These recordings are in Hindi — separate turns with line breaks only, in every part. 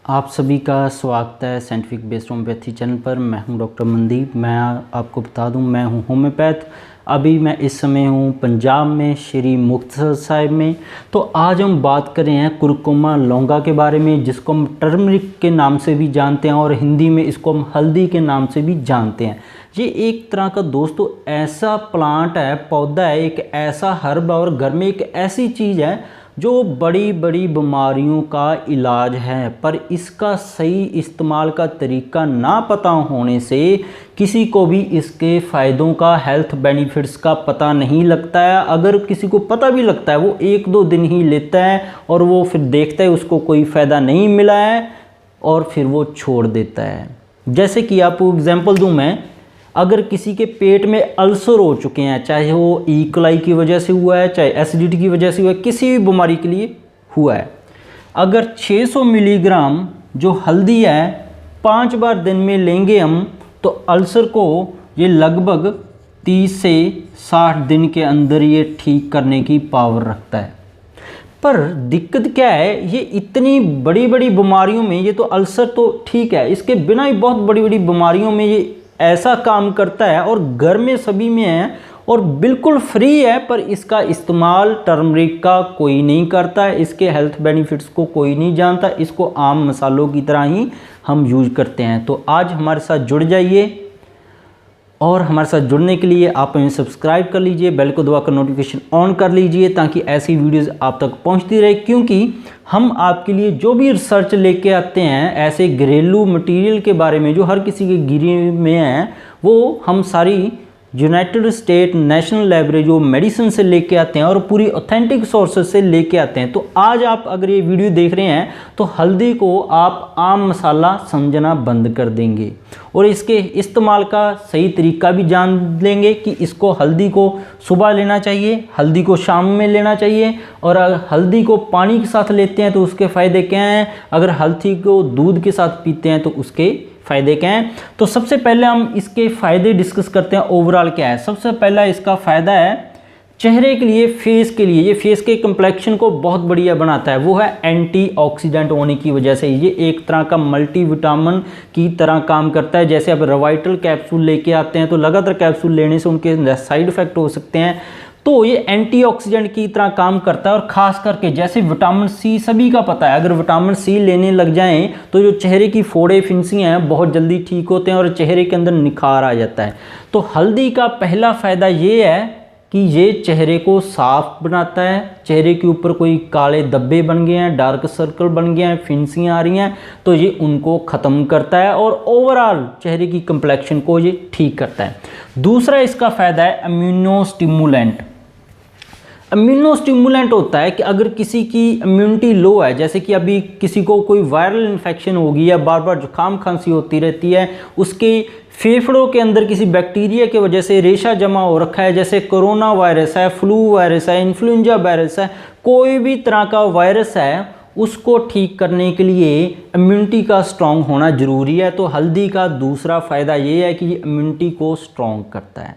आप सभी का स्वागत है साइंटिफिक बेस्ड होम्योपैथी चैनल पर। मैं हूं डॉक्टर मनदीप। मैं आपको बता दूं, मैं हूं होम्योपैथ। अभी मैं इस समय हूं पंजाब में, श्री मुक्तसर साहिब में। तो आज हम बात कर रहे हैं कुरकुमा लौंगा के बारे में, जिसको हम टर्मरिक के नाम से भी जानते हैं और हिंदी में इसको हम हल्दी के नाम से भी जानते हैं। ये एक तरह का दोस्तों ऐसा प्लांट है, पौधा है, एक ऐसा हर्ब और घर में एक ऐसी चीज़ है जो बड़ी बड़ी बीमारियों का इलाज है। पर इसका सही इस्तेमाल का तरीका ना पता होने से किसी को भी इसके फ़ायदों का, हेल्थ बेनिफिट्स का पता नहीं लगता है। अगर किसी को पता भी लगता है, वो एक दो दिन ही लेता है और वो फिर देखता है उसको कोई फ़ायदा नहीं मिला है और फिर वो छोड़ देता है। जैसे कि आपको एग्जांपल दूं मैं, अगर किसी के पेट में अल्सर हो चुके हैं, चाहे वो ई कोलाई की वजह से हुआ है, चाहे एसिडिटी की वजह से हुआ है, किसी भी बीमारी के लिए हुआ है, अगर 600 मिलीग्राम जो हल्दी है 5 बार दिन में लेंगे हम, तो अल्सर को ये लगभग 30 से 60 दिन के अंदर ये ठीक करने की पावर रखता है। पर दिक्कत क्या है, ये इतनी बड़ी बड़ी बीमारियों में, ये तो अल्सर तो ठीक है, इसके बिना ही बहुत बड़ी बड़ी बीमारियों में ये ऐसा काम करता है और घर में सभी में है और बिल्कुल फ्री है। पर इसका इस्तेमाल टर्मरिक का कोई नहीं करता है, इसके हेल्थ बेनिफिट्स को कोई नहीं जानता, इसको आम मसालों की तरह ही हम यूज करते हैं। तो आज हमारे साथ जुड़ जाइए और हमारे साथ जुड़ने के लिए आप हमें सब्सक्राइब कर लीजिए, बेल को दबाकर नोटिफिकेशन ऑन कर लीजिए ताकि ऐसी वीडियोस आप तक पहुंचती रहे। क्योंकि हम आपके लिए जो भी रिसर्च लेके आते हैं ऐसे घरेलू मटेरियल के बारे में जो हर किसी के गिरे में है, वो हम सारी यूनाइटेड स्टेट नेशनल लाइब्रेरी जो मेडिसिन से लेके आते हैं और पूरी ऑथेंटिक सोर्सेस से लेके आते हैं। तो आज आप अगर ये वीडियो देख रहे हैं तो हल्दी को आप आम मसाला समझना बंद कर देंगे और इसके इस्तेमाल का सही तरीका भी जान लेंगे कि इसको हल्दी को सुबह लेना चाहिए, हल्दी को शाम में लेना चाहिए, और अगर हल्दी को पानी के साथ लेते हैं तो उसके फ़ायदे क्या हैं, अगर हल्दी को दूध के साथ पीते हैं तो उसके फ़ायदे क्या हैं। तो सबसे पहले हम इसके फ़ायदे डिस्कस करते हैं, ओवरऑल क्या है। सबसे पहला इसका फ़ायदा है चेहरे के लिए, फेस के लिए, ये फेस के कम्प्लेक्शन को बहुत बढ़िया बनाता है। वो है एंटीऑक्सीडेंट होने की वजह से ये एक तरह का मल्टीविटामिन की तरह काम करता है। जैसे अब रिवाइटल कैप्सूल लेके आते हैं तो लगातार कैप्सूल लेने से उनके साइड इफ़ेक्ट हो सकते हैं, तो ये एंटीऑक्सीडेंट की तरह काम करता है। और ख़ास करके जैसे विटामिन सी सभी का पता है, अगर विटामिन सी लेने लग जाएं तो जो चेहरे की फोड़े फिंसियाँ हैं बहुत जल्दी ठीक होते हैं और चेहरे के अंदर निखार आ जाता है। तो हल्दी का पहला फ़ायदा ये है कि ये चेहरे को साफ बनाता है। चेहरे के ऊपर कोई काले धब्बे बन गए हैं, डार्क सर्कल बन गए हैं, फिंसियाँ आ रही हैं, तो ये उनको ख़त्म करता है और ओवरऑल चेहरे की कम्प्लेक्शन को ये ठीक करता है। दूसरा इसका फ़ायदा है इम्यूनो स्टिमुलेंट। इम्यूनो स्टिमुलेंट होता है कि अगर किसी की इम्यूनिटी लो है, जैसे कि अभी किसी को कोई वायरल इन्फेक्शन होगी या बार बार जुकाम खांसी होती रहती है, उसके फेफड़ों के अंदर किसी बैक्टीरिया की वजह से रेशा जमा हो रखा है, जैसे कोरोना वायरस है, फ्लू वायरस है, इन्फ्लुएंजा वायरस है, कोई भी तरह का वायरस है, उसको ठीक करने के लिए इम्यूनिटी का स्ट्रॉन्ग होना ज़रूरी है। तो हल्दी का दूसरा फ़ायदा ये है कि ये इम्यूनिटी को स्ट्रॉन्ग करता है।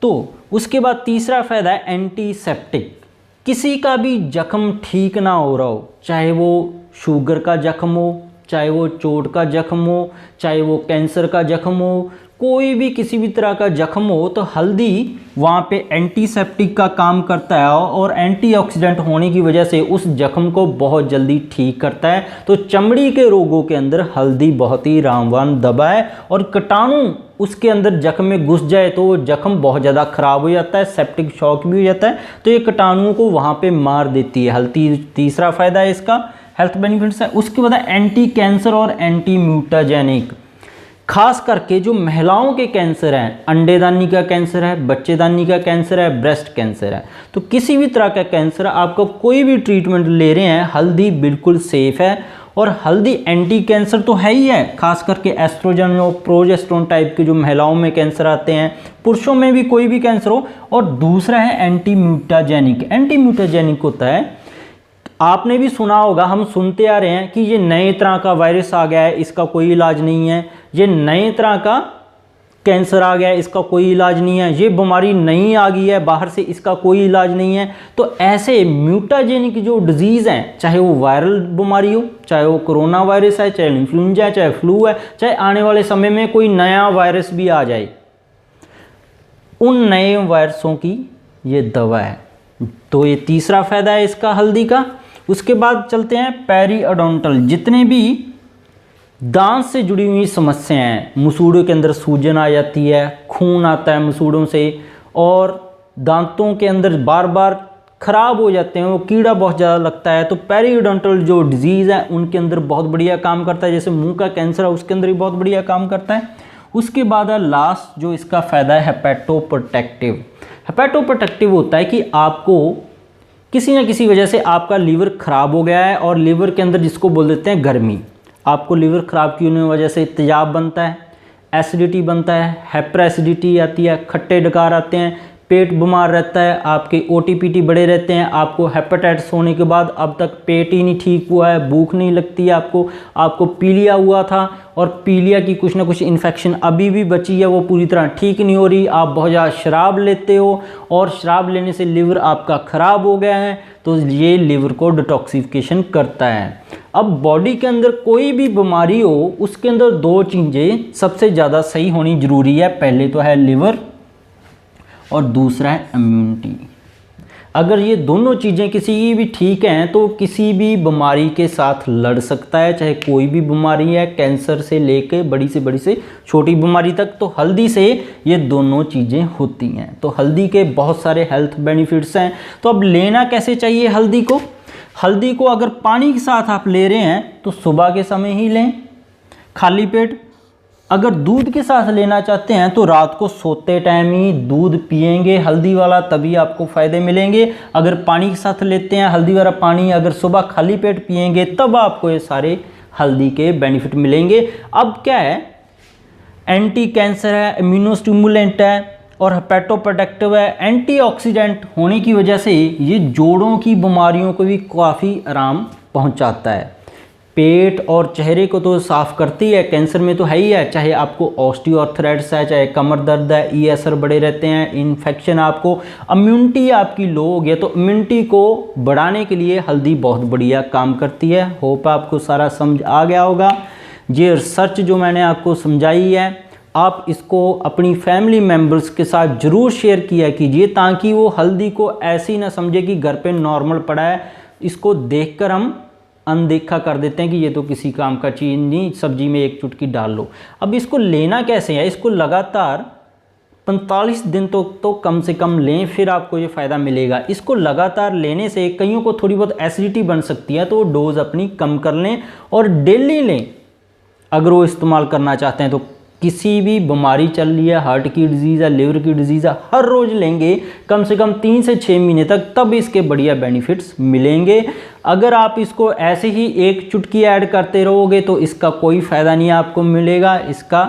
तो उसके बाद तीसरा फ़ायदा है एंटीसेप्टिक। किसी का भी जख्म ठीक ना हो रहा हो, चाहे वो शुगर का जख्म हो, चाहे वो चोट का जख्म हो, चाहे वो कैंसर का जख्म हो, कोई भी किसी भी तरह का जख्म हो, तो हल्दी वहाँ पे एंटीसेप्टिक का काम करता है और एंटीऑक्सीडेंट होने की वजह से उस जख्म को बहुत जल्दी ठीक करता है। तो चमड़ी के रोगों के अंदर हल्दी बहुत ही रामबाण दवा है और कीटाणु उसके अंदर जख्म में घुस जाए तो जख्म बहुत ज़्यादा ख़राब हो जाता है, सेप्टिक शॉक भी हो जाता है, तो ये कीटाणुओं को वहाँ पे मार देती है हल्दी। तीसरा फ़ायदा है इसका, हेल्थ बेनिफिट्स है। उसके बाद एंटी कैंसर और एंटी म्यूटाजेनिक। खास करके जो महिलाओं के कैंसर हैं, अंडेदानी का कैंसर है, बच्चेदानी का कैंसर है, ब्रेस्ट कैंसर है, तो किसी भी तरह का कैंसर आपका कोई भी ट्रीटमेंट ले रहे हैं, हल्दी बिल्कुल सेफ है। और हल्दी एंटी कैंसर तो है ही है, खास करके एस्ट्रोजन और प्रोजेस्टेरोन टाइप के जो महिलाओं में कैंसर आते हैं, पुरुषों में भी कोई भी कैंसर हो। और दूसरा है एंटी म्यूटाजेनिक। एंटी म्यूटाजेनिक होता है, आपने भी सुना होगा, हम सुनते आ रहे हैं कि ये नए तरह का वायरस आ गया है, इसका कोई इलाज नहीं है, ये नए तरह का कैंसर आ गया है, इसका कोई इलाज नहीं है, ये बीमारी नई आ गई है बाहर से, इसका कोई इलाज नहीं है। तो ऐसे म्यूटाजेनिक जो डिजीज़ हैं, चाहे वो वायरल बीमारी हो, चाहे वो कोरोना वायरस है, चाहे इन्फ्लुएंजा है, चाहे फ्लू है, चाहे आने वाले समय में कोई नया वायरस भी आ जाए, उन नए वायरसों की ये दवा है। तो ये तीसरा फ़ायदा है इसका हल्दी का। उसके बाद चलते हैं पेरीओडोंटल। जितने भी दांत से जुड़ी हुई समस्याएं हैं, मसूड़ों के अंदर सूजन आ जाती है, खून आता है मसूड़ों से, और दांतों के अंदर बार बार ख़राब हो जाते हैं, वो कीड़ा बहुत ज़्यादा लगता है, तो पेरीओडोंटल जो डिजीज़ है उनके अंदर बहुत बढ़िया काम करता है। जैसे मुंह का कैंसर है उसके अंदर भी बहुत बढ़िया काम करता है। उसके बाद है लास्ट जो इसका फ़ायदा है हेपेटोप्रोटेक्टिव। हेपेटोप्रोटेक्टिव होता है कि आपको किसी न किसी वजह से आपका लीवर ख़राब हो गया है, और लीवर के अंदर जिसको बोल देते हैं गर्मी, आपको लीवर ख़राब की होने की वजह से तेजाब बनता है, एसिडिटी बनता है, हाइपर एसिडिटी आती है, खट्टे डकार आते हैं, पेट बीमार रहता है, आपके ओटीपीटी बढ़े रहते हैं, आपको हेपेटाइटिस होने के बाद अब तक पेट ही नहीं ठीक हुआ है, भूख नहीं लगती है आपको पीलिया हुआ था, और पीलिया की कुछ ना कुछ इन्फेक्शन अभी भी बची है, वो पूरी तरह ठीक नहीं हो रही, आप बहुत ज़्यादा शराब लेते हो और शराब लेने से लिवर आपका ख़राब हो गया है, तो ये लिवर को डिटॉक्सिफिकेशन करता है। अब बॉडी के अंदर कोई भी बीमारी हो, उसके अंदर दो चीज़ें सबसे ज़्यादा सही होनी ज़रूरी है। पहले तो है लिवर और दूसरा है इम्यूनिटी। अगर ये दोनों चीज़ें किसी की भी ठीक हैं तो किसी भी बीमारी के साथ लड़ सकता है, चाहे कोई भी बीमारी है, कैंसर से लेके बड़ी से छोटी बीमारी तक। तो हल्दी से ये दोनों चीज़ें होती हैं। तो हल्दी के बहुत सारे हेल्थ बेनिफिट्स हैं। तो अब लेना कैसे चाहिए हल्दी को? हल्दी को अगर पानी के साथ आप ले रहे हैं तो सुबह के समय ही लें खाली पेट। अगर दूध के साथ लेना चाहते हैं तो रात को सोते टाइम ही दूध पिएंगे हल्दी वाला, तभी आपको फ़ायदे मिलेंगे। अगर पानी के साथ लेते हैं हल्दी वाला पानी, अगर सुबह खाली पेट पिएंगे तब आपको ये सारे हल्दी के बेनिफिट मिलेंगे। अब क्या है, एंटी कैंसर है, इम्यूनोस्टिमुलेंट है और हेपेटोप्रोटेक्टिव है। एंटीऑक्सीडेंट होने की वजह से ये जोड़ों की बीमारियों को भी काफ़ी आराम पहुंचाता है। पेट और चेहरे को तो साफ़ करती है, कैंसर में तो है ही है, चाहे आपको ऑस्टियोआर्थराइटिस है, चाहे कमर दर्द है, ई असर बढ़े रहते हैं, इन्फेक्शन, आपको इम्यूनिटी आपकी लो हो गया, तो इम्यूनिटी को बढ़ाने के लिए हल्दी बहुत बढ़िया काम करती है। होप आपको सारा समझ आ गया होगा। ये रिसर्च जो मैंने आपको समझाई है, आप इसको अपनी फैमिली मेम्बर्स के साथ ज़रूर शेयर किया कीजिए, ताकि वो हल्दी को ऐसी ना समझे कि घर पे नॉर्मल पड़ा है, इसको देखकर हम अनदेखा कर देते हैं कि ये तो किसी काम का चीज़ नहीं, सब्जी में एक चुटकी डाल लो। अब इसको लेना कैसे है? इसको लगातार 45 दिन तो कम से कम लें, फिर आपको ये फ़ायदा मिलेगा। इसको लगातार लेने से कईयों को थोड़ी बहुत एसिडिटी बन सकती है, तो वो डोज़ अपनी कम कर लें और डेली लें अगर वो इस्तेमाल करना चाहते हैं। तो किसी भी बीमारी चल रही है, हार्ट की डिजीज़ है, लिवर की डिजीज़ है, हर रोज़ लेंगे कम से कम 3 से 6 महीने तक, तब इसके बढ़िया बेनिफिट्स मिलेंगे। अगर आप इसको ऐसे ही एक चुटकी ऐड करते रहोगे तो इसका कोई फ़ायदा नहीं आपको मिलेगा। इसका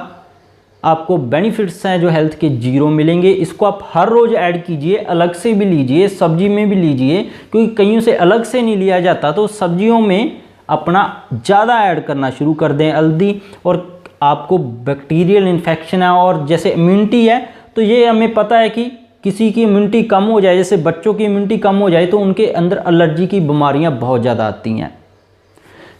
आपको बेनिफिट्स हैं जो हेल्थ के जीरो मिलेंगे। इसको आप हर रोज़ ऐड कीजिए, अलग से भी लीजिए, सब्जी में भी लीजिए, क्योंकि कईयों से अलग से नहीं लिया जाता। तो सब्जियों में अपना ज़्यादा ऐड करना शुरू कर दें हल्दी। और आपको बैक्टीरियल इन्फेक्शन है और जैसे इम्यूनिटी है, तो ये हमें पता है कि किसी की इम्यूनिटी कम हो जाए, जैसे बच्चों की इम्यूनिटी कम हो जाए तो उनके अंदर एलर्जी की बीमारियां बहुत ज़्यादा आती हैं।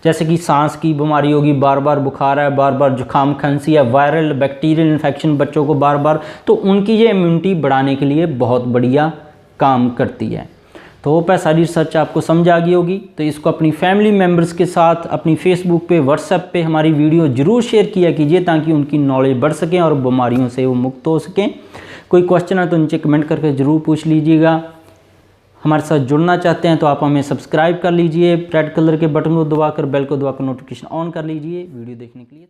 जैसे कि सांस की बीमारी होगी, बार बार बुखार है, बार बार जुकाम खांसी है, वायरल बैक्टीरियल इन्फेक्शन बच्चों को बार बार, तो उनकी ये इम्यूनिटी बढ़ाने के लिए बहुत बढ़िया काम करती है। तो होप है सारी रिसर्च आपको समझ आ गई होगी। तो इसको अपनी फैमिली मेम्बर्स के साथ अपनी फेसबुक पे, व्हाट्सएप पे हमारी वीडियो ज़रूर शेयर किया कीजिए, ताकि उनकी नॉलेज बढ़ सकें और बीमारियों से वो मुक्त हो सकें। कोई क्वेश्चन है तो नीचे कमेंट करके ज़रूर पूछ लीजिएगा। हमारे साथ जुड़ना चाहते हैं तो आप हमें सब्सक्राइब कर लीजिए, रेड कलर के बटन को दबाकर, बेल को दबाकर नोटिफिकेशन ऑन कर लीजिए। वीडियो देखने के लिए